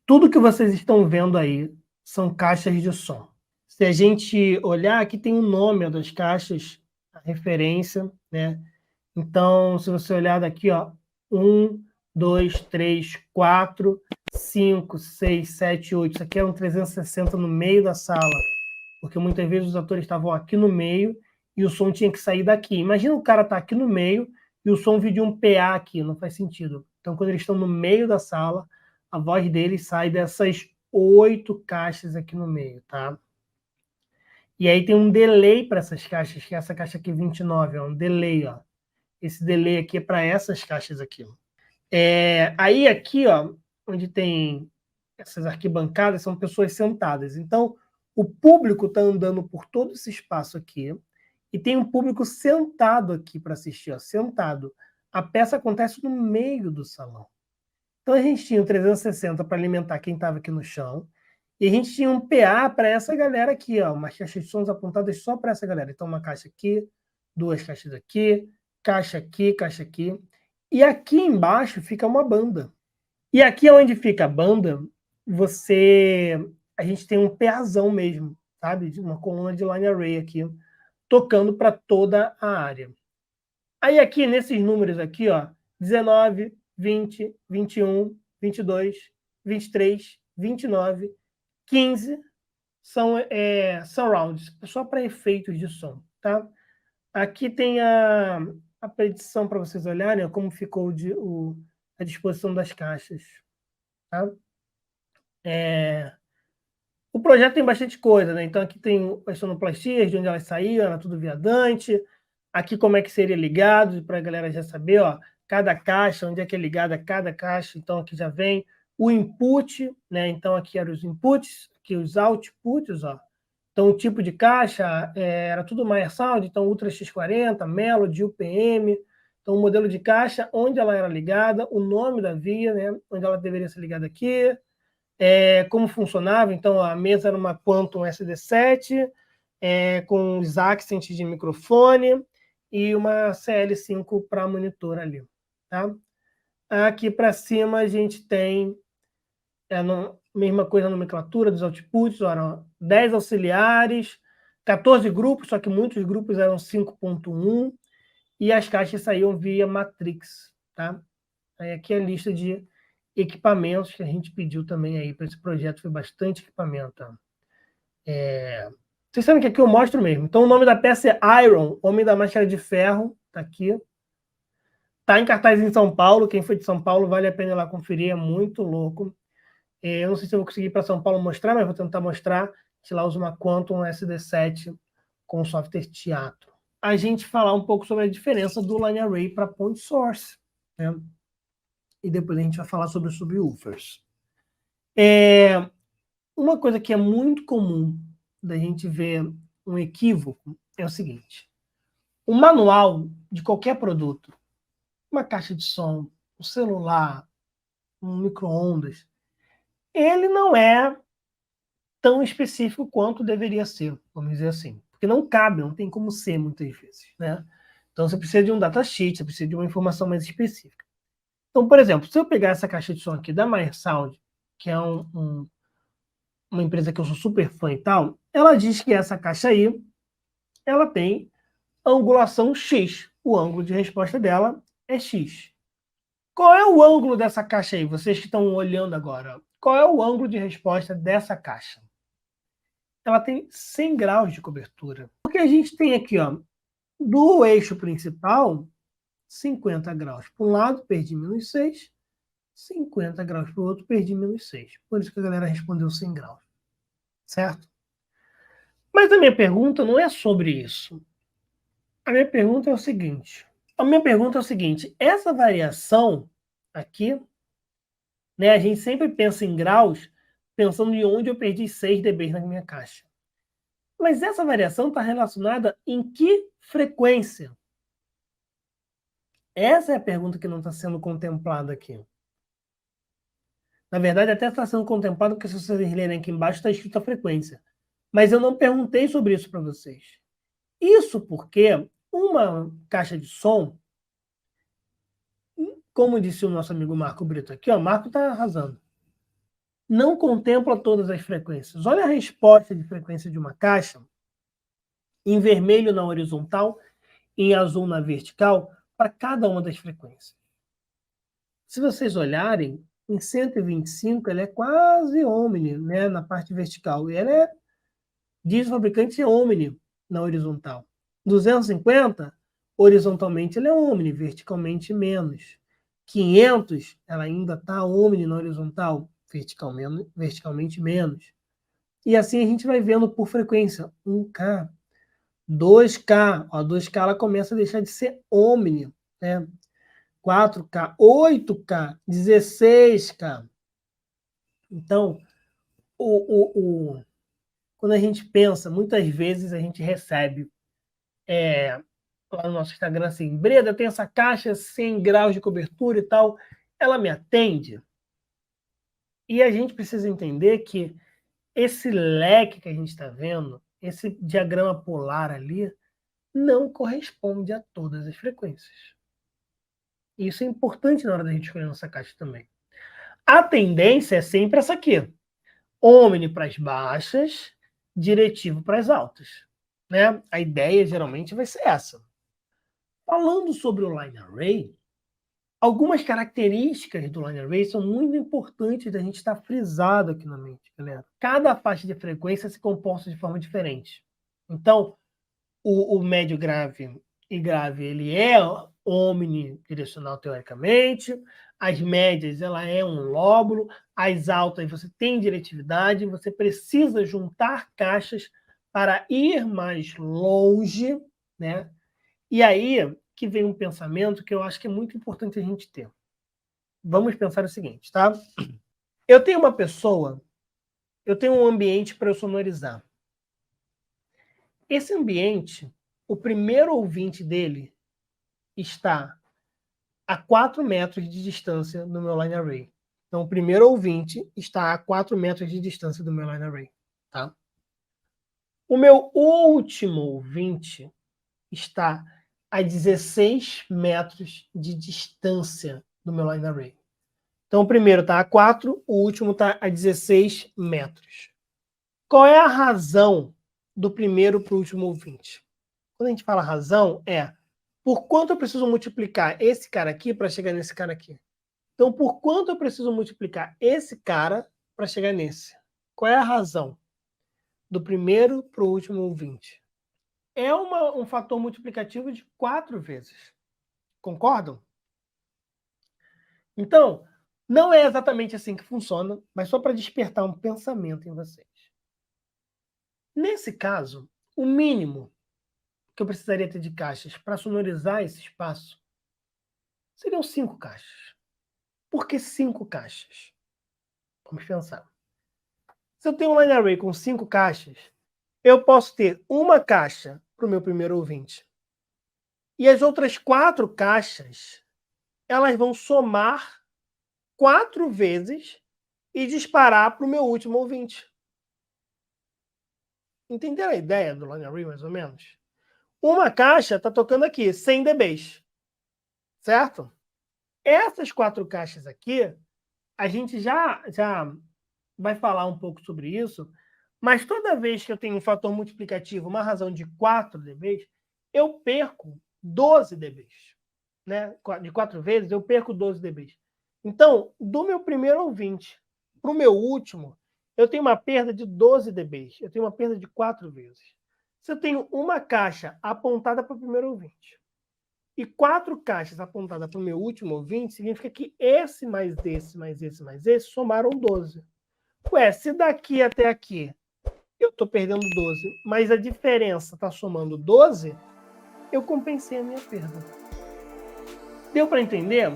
Tudo que vocês estão vendo aí são caixas de som. Se a gente olhar, aqui tem um nome das caixas, a referência, né? Então, se você olhar daqui, ó, 1, 2, 3, 4, 5, 6, 7, 8. Isso aqui é um 360 no meio da sala, porque muitas vezes os atores estavam aqui no meio e o som tinha que sair daqui. Imagina o cara estar aqui no meio e o som vir de um PA aqui, não faz sentido. Então, quando eles estão no meio da sala, a voz deles sai dessas 8 caixas aqui no meio, tá? E aí tem um delay para essas caixas, que é essa caixa aqui 29, ó, um delay, ó. Esse delay aqui é para essas caixas aqui. Aí aqui, ó, onde tem essas arquibancadas, são pessoas sentadas. Então, o público está andando por todo esse espaço aqui e tem um público sentado aqui para assistir, ó, sentado. A peça acontece no meio do salão. Então, a gente tinha um 360 para alimentar quem estava aqui no chão e a gente tinha um PA para essa galera aqui, ó, umas caixas de sons apontadas só para essa galera. Então, uma caixa aqui, duas caixas aqui, caixa aqui, caixa aqui. E aqui embaixo fica uma banda. E aqui onde fica a banda, a gente tem um PAzão mesmo, sabe? Uma coluna de line array aqui, tocando para toda a área. Aí aqui, nesses números aqui, ó, 19, 20, 21, 22, 23, 29, 15 são surrounds, só para efeitos de som, tá? Aqui tem a predição para vocês olharem, ó, como ficou a disposição das caixas, tá? O projeto tem bastante coisa, né? Então aqui tem as sonoplastias, de onde elas saíram, era tudo viadante. Aqui como é que seria ligado, para a galera já saber, ó, cada caixa, onde é que é ligada cada caixa. Então aqui já vem o input, né? Então aqui eram os inputs, aqui os outputs, ó. Então o tipo de caixa era tudo Meyer Sound, então Ultra X40, Melody, UPM. Então o modelo de caixa, onde ela era ligada, o nome da via, né? Onde ela deveria ser ligada aqui. Como funcionava, então a mesa era uma Quantum SD7, com os accents de microfone e uma CL5 para monitor ali. Tá? Aqui para cima a gente tem mesma coisa a nomenclatura dos outputs, eram 10 auxiliares, 14 grupos, só que muitos grupos eram 5.1, e as caixas saíam via Matrix. Tá? Aí aqui é a lista de equipamentos que a gente pediu também aí para esse projeto, foi bastante equipamento. Vocês sabem que aqui eu mostro mesmo. Então o nome da peça é Iron, Homem da Máscara de Ferro, tá aqui. Tá em cartaz em São Paulo, quem foi de São Paulo vale a pena ir lá conferir, é muito louco. Eu não sei se eu vou conseguir ir para São Paulo mostrar, mas vou tentar mostrar. A gente lá usa uma Quantum SD7 com software teatro. A gente falar um pouco sobre a diferença do Line Array para Point Source, né? E depois a gente vai falar sobre os subwoofers. Uma coisa que é muito comum da gente ver um equívoco é o seguinte: o manual de qualquer produto, uma caixa de som, um celular, um micro-ondas, ele não é tão específico quanto deveria ser, vamos dizer assim. Porque não cabe, não tem como ser muitas vezes, né? Então você precisa de um datasheet, você precisa de uma informação mais específica. Então, por exemplo, se eu pegar essa caixa de som aqui da Meyer Sound, que é uma empresa que eu sou super fã e tal, ela diz que essa caixa aí, ela tem angulação X. O ângulo de resposta dela é X. Qual é o ângulo dessa caixa aí? Vocês que estão olhando agora. Qual é o ângulo de resposta dessa caixa? Ela tem 100 graus de cobertura. Porque a gente tem aqui, ó, do eixo principal, 50 graus para um lado, perdi menos 6. 50 graus para o outro, perdi menos 6. Por isso que a galera respondeu 100 graus. Certo? Mas a minha pergunta não é sobre isso. A minha pergunta é o seguinte, essa variação aqui, né, a gente sempre pensa em graus, pensando em onde eu perdi 6 dB na minha caixa. Mas essa variação está relacionada em que frequência? Essa é a pergunta que não está sendo contemplada aqui. Na verdade, até está sendo contemplado, porque se vocês lerem aqui embaixo, está escrito a frequência. Mas eu não perguntei sobre isso para vocês. Isso porque uma caixa de som, como disse o nosso amigo Marco Brito aqui, ó, Marco está arrasando. não contempla todas as frequências. Olha a resposta de frequência de uma caixa, em vermelho na horizontal, em azul na vertical, para cada uma das frequências. Se vocês olharem, em 125 ela é quase omni, né, na parte vertical, e ela é, diz o fabricante, omni na horizontal. 250, horizontalmente ela é omni, verticalmente menos. 500, ela ainda está omni na horizontal, verticalmente menos. E assim a gente vai vendo por frequência, 1K, 2K, ó, 2K ela começa a deixar de ser omni, né? 4K, 8K, 16K. Então, quando a gente pensa, muitas vezes a gente recebe lá no nosso Instagram assim, Breda, tem essa caixa 100 graus de cobertura e tal, ela me atende? E a gente precisa entender que esse leque que a gente está vendo, esse diagrama polar ali, não corresponde a todas as frequências. Isso é importante na hora da gente escolher nossa caixa também. A tendência é sempre essa aqui. Omni para as baixas, diretivo para as altas. Né? A ideia geralmente vai ser essa. Falando sobre o line array, algumas características do line array são muito importantes da gente estar frisado aqui na mente, galera. Cada faixa de frequência se comporta de forma diferente. Então, o médio grave e grave, ele é omnidirecional teoricamente, as médias, ela é um lóbulo, as altas você tem diretividade, você precisa juntar caixas para ir mais longe, né? E aí que vem um pensamento que eu acho que é muito importante a gente ter. Vamos pensar o seguinte, tá? Eu tenho uma pessoa, eu tenho um ambiente para eu sonorizar. Esse ambiente, o primeiro ouvinte dele está a 4 metros de distância do meu line array. Então, o primeiro ouvinte está a 4 metros de distância do meu line array. Tá? O meu último ouvinte está a 16 metros de distância do meu line array. Então, o primeiro está a 4, o último está a 16 metros. Qual é a razão do primeiro para o último ouvinte? Quando a gente fala razão, é por quanto eu preciso multiplicar esse cara aqui para chegar nesse cara aqui? Então, por quanto eu preciso multiplicar esse cara para chegar nesse? Qual é a razão do primeiro para o último ouvinte? É um fator multiplicativo de 4 vezes. Concordam? Então, não é exatamente assim que funciona, mas só para despertar um pensamento em vocês. Nesse caso, o mínimo que eu precisaria ter de caixas para sonorizar esse espaço seriam 5 caixas. Por que 5 caixas? Vamos pensar. Se eu tenho um line array com 5 caixas, eu posso ter uma caixa para o meu primeiro ouvinte. E as outras 4 caixas, elas vão somar 4 vezes e disparar para o meu último ouvinte. Entenderam a ideia do line array, mais ou menos? Uma caixa está tocando aqui, 100 dBs. Certo? Essas 4 caixas aqui, a gente já vai falar um pouco sobre isso, mas toda vez que eu tenho um fator multiplicativo, uma razão de 4 dBs, eu perco 12 dBs. Né? De 4 vezes, eu perco 12 dBs. Então, do meu primeiro ouvinte para o meu último, eu tenho uma perda de 12 dBs. Eu tenho uma perda de 4 vezes. Se eu tenho uma caixa apontada para o primeiro ouvinte e 4 caixas apontadas para o meu último ouvinte, significa que esse mais esse, mais esse, mais esse, somaram 12. Ué, se daqui até aqui eu estou perdendo 12, mas a diferença está somando 12, eu compensei a minha perda. Deu para entender?